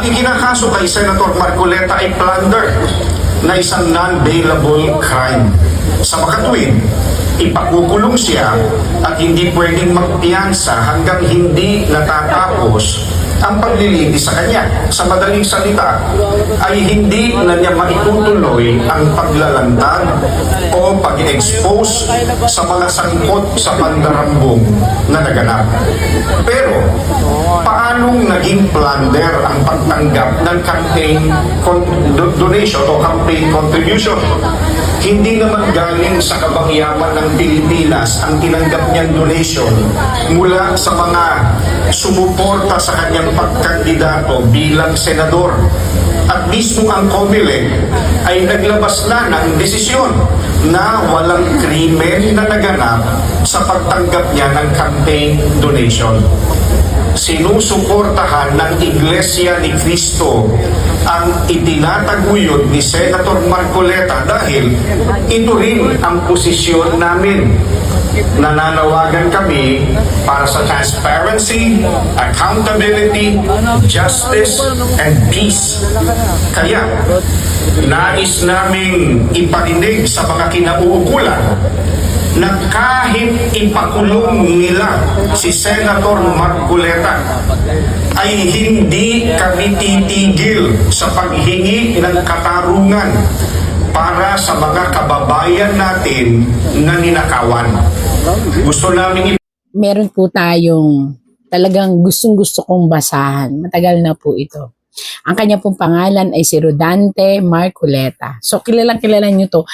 Ang ikinakaso kay Senator Marcoleta ay plunder na isang non-bailable crime. Sa makatuwid, ipakukulong siya at hindi pwedeng magpiyansa hanggang hindi natatapos ang paglilitis sa kanya. Sa madaling salita, ay hindi na niya maitutuloy ang paglalantad o pag-expose sa mga sangkot sa pandarambong na naganap. Pero, paanong naging plunder ang pagtanggap ng campaign donation o campaign contribution? Hindi naman galing sa kabangyaman ng Pilipinas ang tinanggap niyang donation mula sa mga sumuporta sa kanyang pagkandidato bilang senador. At mismo ang COMELEC ay naglabas na ng desisyon na walang krimen na naganap sa pagtanggap niya ng campaign donation. Sinusuportahan ng Iglesia ni Cristo ang itinataguyod ni Senator Marcoleta dahil ito rin ang posisyon namin. Nananawagan kami para sa transparency, accountability, justice, and peace. Kaya, nais naming iparinig sa mga kinauukulan na kahit ipakulong nila si Senator Marcoleta ay hindi kami titigil sa paghingi ng katarungan para sa mga kababayan natin na ninakawan. Gusto namin meron po tayong talagang gustong-gusto kong basahan. Matagal na po ito. Ang kanya pong pangalan ay si Rodante Marcoleta. So, kilalang-kilala nyo to.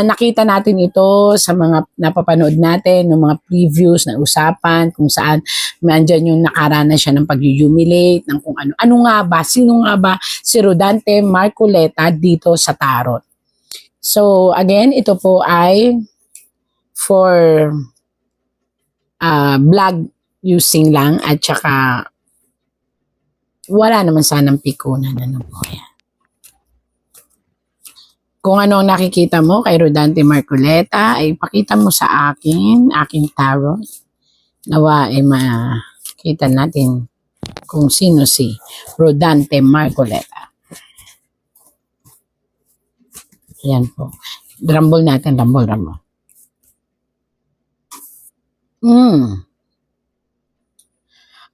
Nakita natin ito sa mga napapanood natin, ng mga previews na usapan, kung saan nandyan yung nakaranas siya ng pag-humiliate, ng kung ano. Ano nga ba? Sino nga ba si Rodante Marcoleta dito sa Tarot? So, again, ito po ay for blog using lang at saka wala naman sanang pikunan. Ano po yan. Kung ano ang nakikita mo kay Rodante Marcoleta, ay pakita mo sa aking tarot. Nawa ay makita natin kung sino si Rodante Marcoleta. Yan po. Rumble natin, rumble.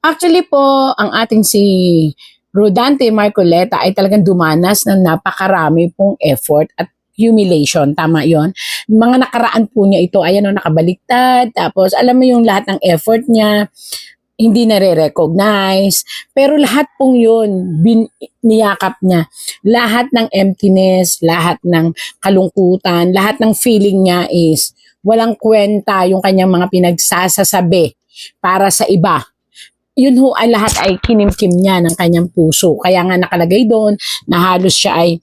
Actually po, ang ating si Rodante Marcoleta ay talagang dumanas ng napakarami pong effort at humiliation. Tama yon. Mga nakaraan po niya ito, ayan o, nakabaliktad. Tapos, alam mo yung lahat ng effort niya, hindi nare-recognize. Pero lahat pong yun, niyakap niya. Lahat ng emptiness, lahat ng kalungkutan, lahat ng feeling niya is walang kwenta yung kanyang mga pinagsasasabi para sa iba. Yun ho ay lahat ay kinimkim niya ng kanyang puso. Kaya nga nakalagay doon na halos siya ay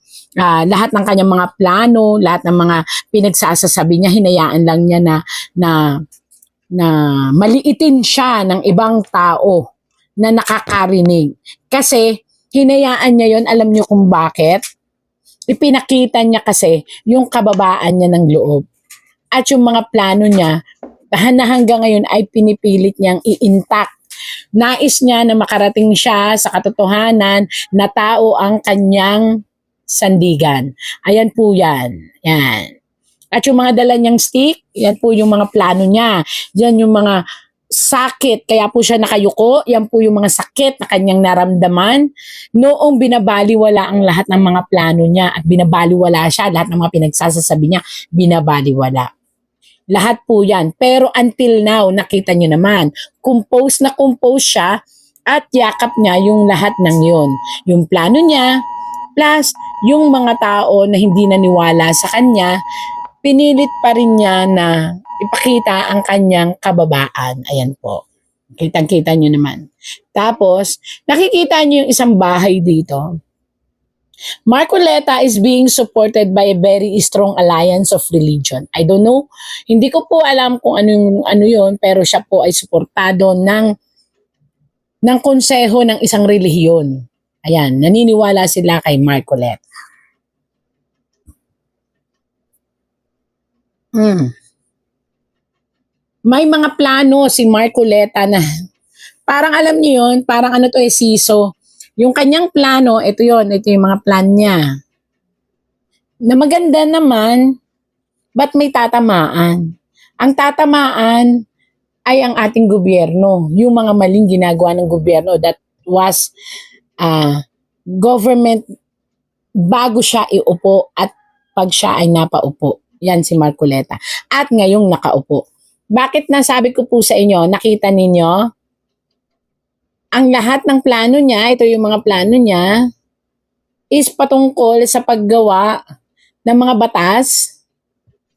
lahat ng kanyang mga plano, lahat ng mga pinagsasasabi niya, hinayaan lang niya na maliitin siya ng ibang tao na nakakarinig. Kasi hinayaan niya yon, alam niyo kung bakit? Ipinakita niya kasi yung kababaan niya ng loob. At yung mga plano niya, na hanggang ngayon ay pinipilit niyang i-intact. Nais niya na makarating siya sa katotohanan na tao ang kanyang sandigan. Ayan po yan. Yan. At yung mga dala niyang stick, yan po yung mga plano niya. Yan yung mga sakit. Kaya po siya nakayuko. Yan po yung mga sakit na kanyang naramdaman. Noong binabaliwala ang lahat ng mga plano niya at binabaliwala siya, lahat ng mga pinagsasasabi niya, binabaliwala. Lahat po yan. Pero until now, nakita nyo naman, compose siya at yakap niya yung lahat ng yun. Yung plano niya, plus yung mga tao na hindi naniwala sa kanya, pinilit pa rin niya na ipakita ang kanyang kababaan. Ayan po. Kitang-kita nyo naman. Tapos, nakikita nyo yung isang bahay dito. Marcoleta is being supported by a very strong alliance of religion. I don't know, hindi ko po alam kung ano yun, pero siya po ay suportado ng konseho ng isang relihiyon. Ayan, naniniwala sila kay Marcoleta. May mga plano si Marcoleta na parang alam niyo yun, parang ano to siso. Yung kanyang plano, ito yung mga plan niya. Na maganda naman, ba't may tatamaan? Ang tatamaan ay ang ating gobyerno, yung mga maling ginagawa ng gobyerno that was government bago siya iupo at pag siya ay napaupo. Yan si Marcoleta. At ngayong nakaupo. Bakit nasabi ko po sa inyo, nakita ninyo, ang lahat ng plano niya, ito yung mga plano niya, is patungkol sa paggawa ng mga batas.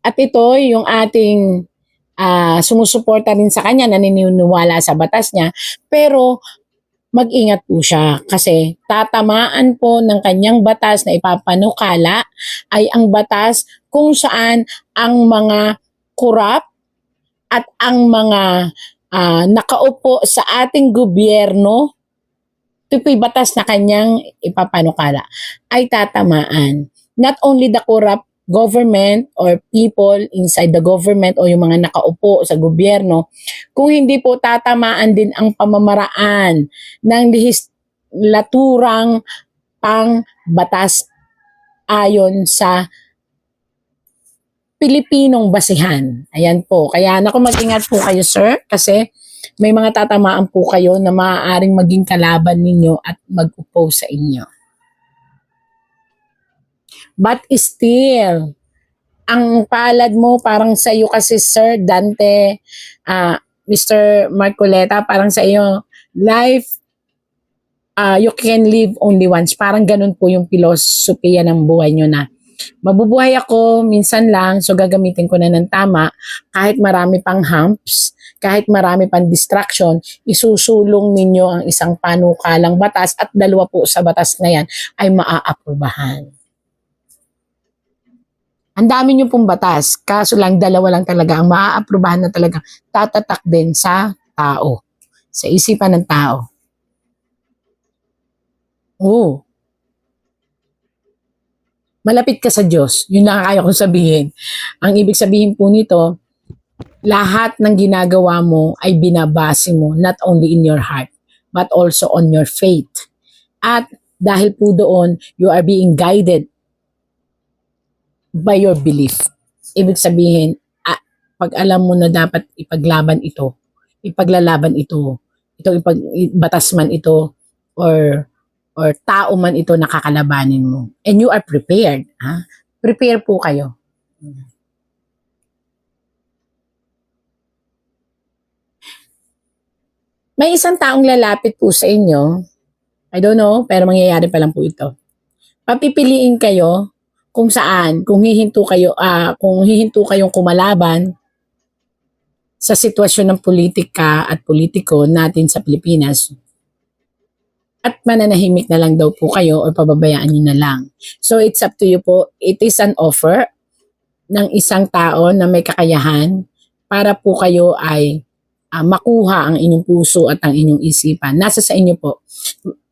At ito yung ating sumusuporta rin sa kanya, naniniwala sa batas niya. Pero mag-ingat po siya kasi tatamaan po ng kanyang batas na ipapanukala ay ang batas kung saan ang mga korap at ang mga nakaupo sa ating gobyerno, ito po'y batas na kanyang ipapanukala, ay tatamaan. Not only the corrupt government or people inside the government o yung mga nakaupo sa gobyerno, kung hindi po tatamaan din ang pamamaraan ng lehislaturang pang-batas ayon sa Pilipinong basihan. Ayan po. Kaya naku, mag-ingat po kayo, sir, kasi may mga tatamaan po kayo na maaaring maging kalaban ninyo at mag-oppose sa inyo. But still, ang palad mo parang sa iyo kasi, Sir Dante, Mr. Marcoleta, parang sa iyo, life, you can live only once. Parang ganun po yung filosofiya ng buhay nyo na mabubuhay ako minsan lang, so gagamitin ko na ng tama. Kahit marami pang humps, kahit marami pang distraction, isusulong ninyo ang isang panukalang batas at dalawa po sa batas na yan ay maaaprubahan. Ang dami nyo pong batas, kaso lang dalawa lang talaga ang maaaprubahan na talagang tatatak din sa tao, sa isipan ng tao. Oo. Malapit ka sa Diyos. Yun lang kaya kong sabihin. Ang ibig sabihin po nito, lahat ng ginagawa mo ay binabase mo not only in your heart, but also on your faith. At dahil po doon, you are being guided by your belief. Ibig sabihin, pag alam mo na dapat ipaglalaban ito, batas man ito, or tao man ito nakakalabanin mo. And you are prepared. Prepare po kayo. May isang taong lalapit po sa inyo. I don't know, pero mangyayari pa lang po ito. Papipiliin kayo kung saan, kung hihinto kayong kumalaban sa sitwasyon ng politika at politiko natin sa Pilipinas. At mananahimik na lang daw po kayo o pababayaan nyo na lang. So it's up to you po. It is an offer ng isang tao na may kakayahan para po kayo ay makuha ang inyong puso at ang inyong isipan. Nasa sa inyo po.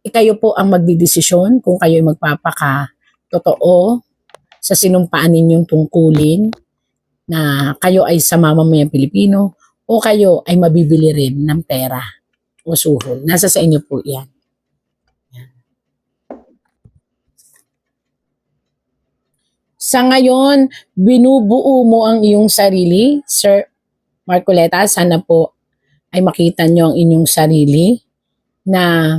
Kayo po ang magdidesisyon kung kayo ay magpapaka-totoo sa sinumpaan ninyong tungkulin na kayo ay sa mamamayang Pilipino o kayo ay mabibili rin ng pera o suhol. Nasa sa inyo po yan. Sa ngayon, binubuo mo ang iyong sarili, Sir Marcoleta. Sana po ay makita nyo ang inyong sarili na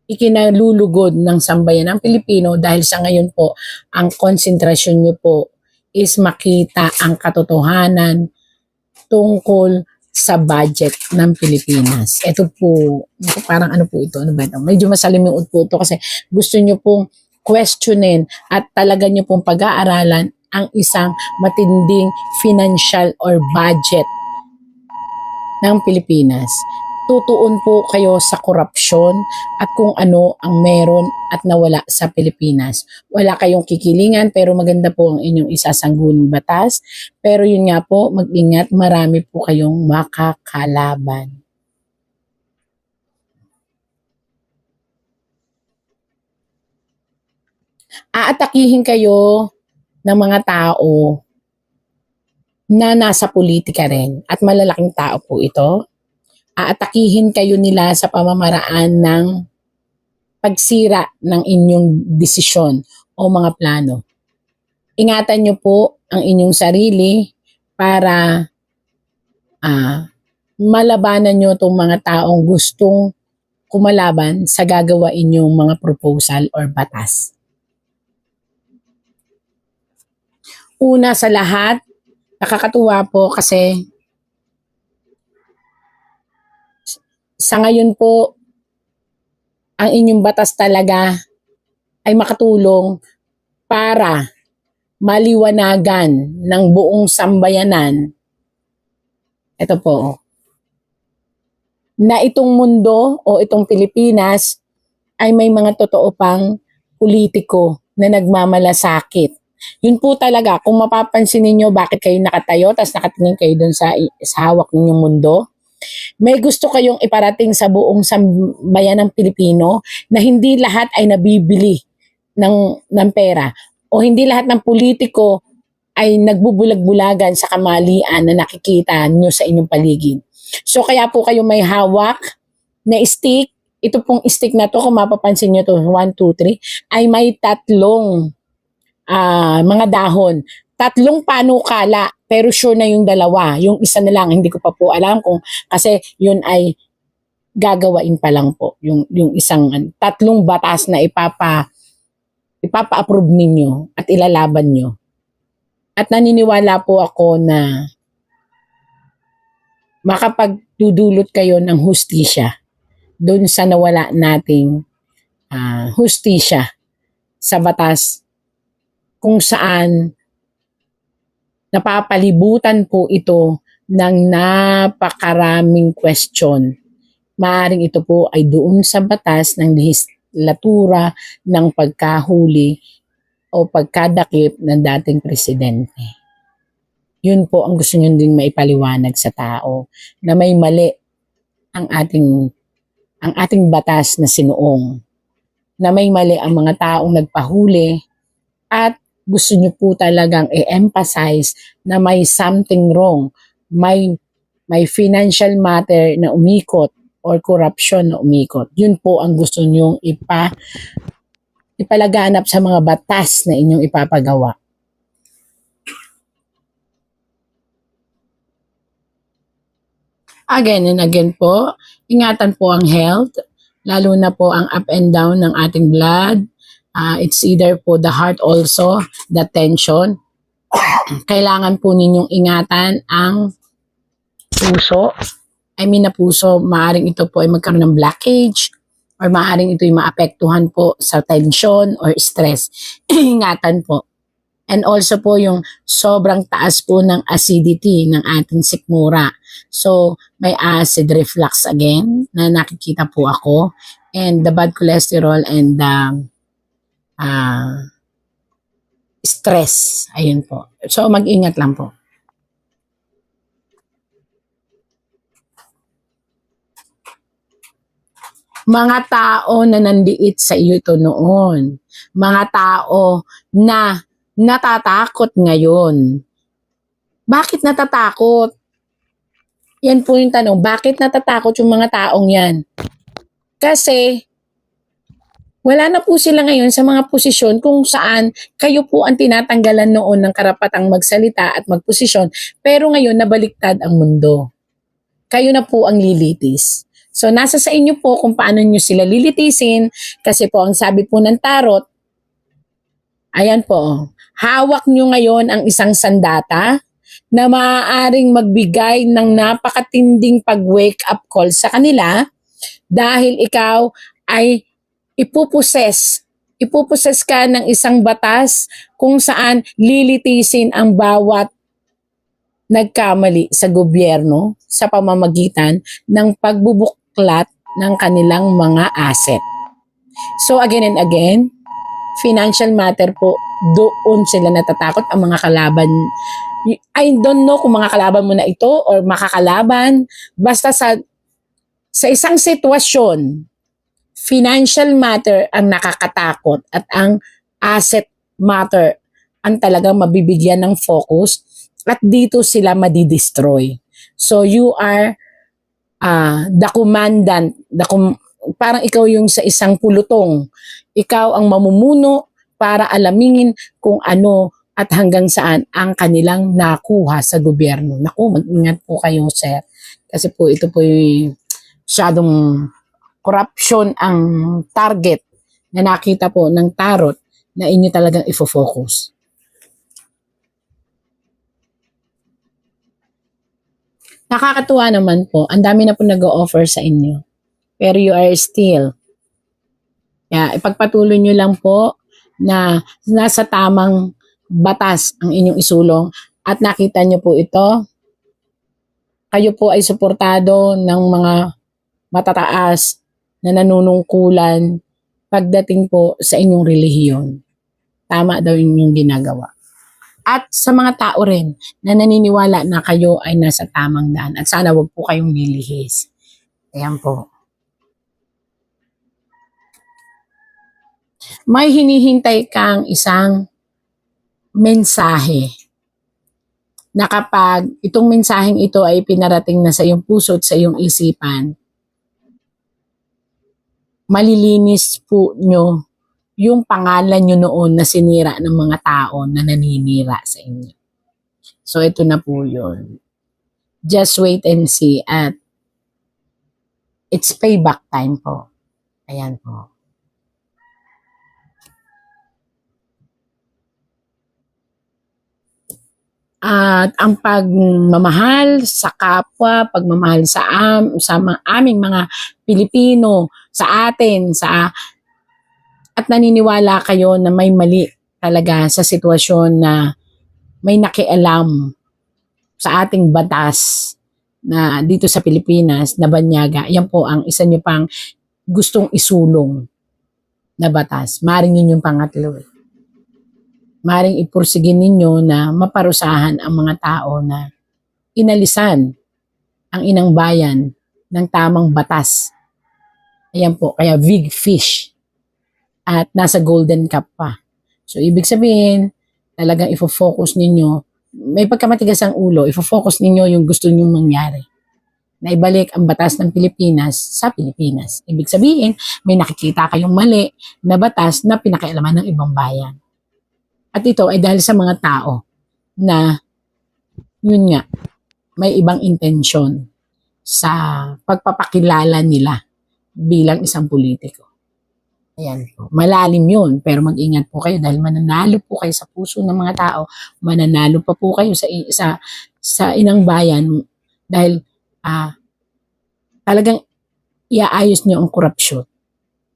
ikinalulugod ng sambayan ng Pilipino dahil sa ngayon po, ang konsentrasyon nyo po is makita ang katotohanan tungkol sa budget ng Pilipinas. Ito po, parang ano po ito? Ano ba ito? Medyo masalimuot po ito kasi gusto nyo pong questionin at talaga nyo pong pag-aaralan ang isang matinding financial or budget ng Pilipinas. Tutuon po kayo sa korupsyon at kung ano ang meron at nawala sa Pilipinas. Wala kayong kikilingan pero maganda po ang inyong isasangguling batas. Pero yun nga po, mag-ingat, marami po kayong makakalaban. Aatakihin kayo ng mga tao na nasa politika rin at malalaking tao po ito. Aatakihin kayo nila sa pamamaraan ng pagsira ng inyong desisyon o mga plano. Ingatan nyo po ang inyong sarili para malabanan nyo itong mga taong gustong kumalaban sa gagawain yung mga proposal or batas. Una sa lahat, nakakatuwa po kasi sa ngayon po, ang inyong batas talaga ay makatulong para maliwanagan ng buong sambayanan. Ito po, na itong mundo o itong Pilipinas ay may mga totoo pang politiko na nagmamalasakit. Yun po talaga, kung mapapansin ninyo bakit kayo nakatayo tapos nakatingin kayo dun sa hawak ninyong mundo, may gusto kayong iparating sa buong sambayan ng Pilipino na hindi lahat ay nabibili ng pera o hindi lahat ng politiko ay nagbubulag-bulagan sa kamalian na nakikita nyo sa inyong paligid. So kaya po kayo may hawak na stick. Ito pong stick na to, kung mapapansin nyo to, 1, 2, 3, ay may tatlong mga dahon. Tatlong panukala, pero sure na yung dalawa. Yung isa na lang, hindi ko pa po alam kung, kasi yun ay gagawain pa lang po. Yung isang, tatlong batas na ipapa-approve ninyo at ilalaban nyo. At naniniwala po ako na makapagdudulot kayo ng hustisya doon sa nawala nating hustisya sa batas kung saan napapalibutan po ito ng napakaraming question. Maaring ito po ay doon sa batas ng lehislatura ng pagkahuli o pagkadakip ng dating presidente. Yun po ang gusto nyo din maipaliwanag sa tao na may mali ang ating batas na sinuong. Na may mali ang mga taong nagpahuli at gusto nyo po talagang i-emphasize na may something wrong, may financial matter na umikot or corruption na umikot. Yun po ang gusto nyong ipalaganap sa mga batas na inyong ipapagawa. Again and again po, ingatan po ang health, lalo na po ang up and down ng ating blood. It's either po the heart also, the tension. Kailangan po ninyong ingatan ang puso. Na puso, maaring ito po ay magkaroon ng blockage or maaring ito ay maapektuhan po sa tension or stress. Ingatan po. And also po yung sobrang taas po ng acidity ng ating sikmura. So, may acid reflux again na nakikita po ako. And the bad cholesterol and the stress. Ayun po. So, mag-ingat lang po. Mga tao na nandiit sa iyo ito noon. Mga tao na natatakot ngayon. Bakit natatakot? Yan po yung tanong. Bakit natatakot yung mga taong yan? Kasi wala na po sila ngayon sa mga posisyon kung saan kayo po ang tinatanggalan noon ng karapatang magsalita at magposisyon. Pero ngayon nabaliktad ang mundo. Kayo na po ang lilitis. So nasa sa inyo po kung paano nyo sila lilitisin. Kasi po ang sabi po ng tarot, ayan po, hawak nyo ngayon ang isang sandata na maaaring magbigay ng napakatinding pag-wake up call sa kanila dahil ikaw ay ipuposes ka ng isang batas kung saan lilitisin ang bawat nagkamali sa gobyerno sa pamamagitan ng pagbubuklat ng kanilang mga asset. So again and again, financial matter po, doon sila natatakot ang mga kalaban. I don't know kung mga kalaban mo na ito or makakalaban. Basta sa isang sitwasyon, financial matter ang nakakatakot at ang asset matter ang talagang mabibigyan ng focus at dito sila madidestroy. So you are the commandant, parang ikaw yung sa isang pulutong. Ikaw ang mamumuno para alamingin kung ano at hanggang saan ang kanilang nakuha sa gobyerno. Naku, mag-ingat po kayo, sir. Kasi po ito po yung masyadong corruption ang target na nakita po ng tarot na inyo talagang ifo-focus. Nakakatuwa naman po. Ang dami na po nag-o-offer sa inyo. Pero you are still. Ipagpatuloy nyo lang po na nasa tamang batas ang inyong isulong at nakita nyo po ito. Kayo po ay suportado ng mga matataas na nanunungkulan pagdating po sa inyong relihiyon. Tama daw yung ginagawa. At sa mga tao rin na naniniwala na kayo ay nasa tamang daan at sana wag po kayong lilihis. Ayan po. May hinihintay kang isang mensahe na kapag itong mensaheng ito ay pinarating na sa iyong puso at sa iyong isipan, malilinis po nyo yung pangalan nyo noon na sinira ng mga tao na naninira sa inyo. So ito na po yun. Just wait and see at it's payback time po. Ayan po. At ang pagmamahal sa kapwa, pagmamahal sa aming mga Pilipino, sa atin, at naniniwala kayo na may mali talaga sa sitwasyon na may nakialam sa ating batas na dito sa Pilipinas na banyaga. Yan po ang isa nyo pang gustong isulong na batas. Maring yun yung pangatlo. Maring ipursigin ninyo na maparusahan ang mga tao na inalisan ang inang bayan ng tamang batas. Ayan po, kaya big fish. At nasa golden cup pa. So, ibig sabihin, talagang ifo-focus ninyo, may pagkamatigas ang ulo, ifo-focus ninyo yung gusto ninyong mangyari. Na ibalik ang batas ng Pilipinas sa Pilipinas. Ibig sabihin, may nakikita kayong mali na batas na pinakialaman ng ibang bayan. At ito ay dahil sa mga tao na, yun nga, may ibang intensyon sa pagpapakilala nila bilang isang politiko. Ayan po. Malalim yun, pero mag-ingat po kayo dahil mananalo po kayo sa puso ng mga tao, mananalo pa po kayo sa inang bayan dahil talagang iaayos nyo ang korupsyon.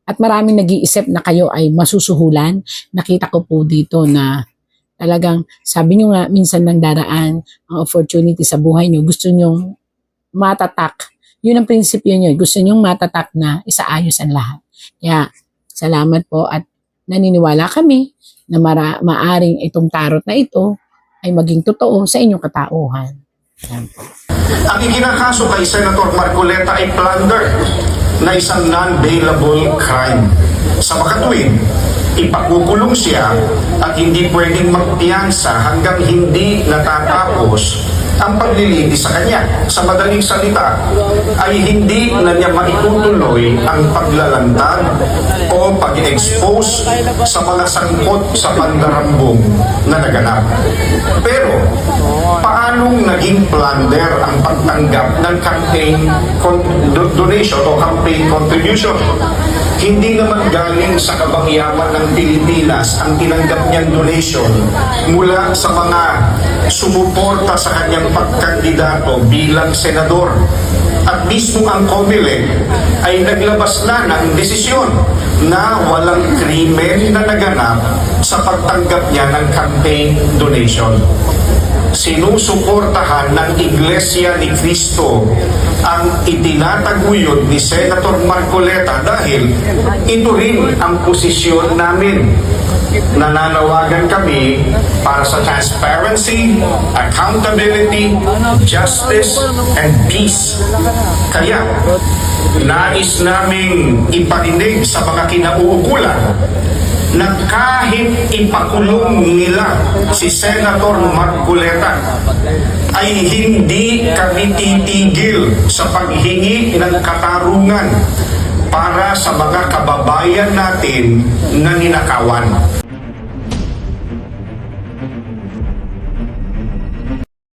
At maraming nag-iisip na kayo ay masusuhulan. Nakita ko po dito na talagang sabi nyo nga minsan nang daraan ang opportunity sa buhay nyo, gusto nyo matatak. Yun ang prinsipyo nyo, gusto nyo matatak na isaayos ang lahat. Kaya salamat po at naniniwala kami na maaring itong tarot na ito ay maging totoo sa inyong katauhan. Ang ikinakaso kay Senator Marcoleta ay plunder na isang non-bailable crime. Sa makatuwid, ipakukulong siya at hindi pwedeng magpiyansa hanggang hindi natatapos ang paglilitis sa kanya. Sa madaling salita, ay hindi na niya maitutuloy ang paglalantad o pag-expose sa mga sangkot sa pandarambong na naganap. Pero, paanong naging plunder ang pagtanggap ng campaign donation o campaign contribution? Hindi naman galing sa kabangyaman ng Pilipinas ang tinanggap niyang donation mula sa mga sumuporta sa kanyang pagkandidato bilang senador. At mismo ang COMELEC ay naglabas na ng desisyon na walang krimen na naganap sa pagtanggap niya ng campaign donation. Sinusuportahan ng Iglesia ni Cristo ang itinataguyod ni Senator Marcoleta dahil ito rin ang posisyon namin. Nananawagan kami para sa transparency, accountability, justice, and peace. Kaya, nais naming iparinig sa mga kinauukulan na kahit ipakulong nila si Senator Marcoleta ay hindi kami titigil sa paghingi ng katarungan para sa mga kababayan natin na ninakawan.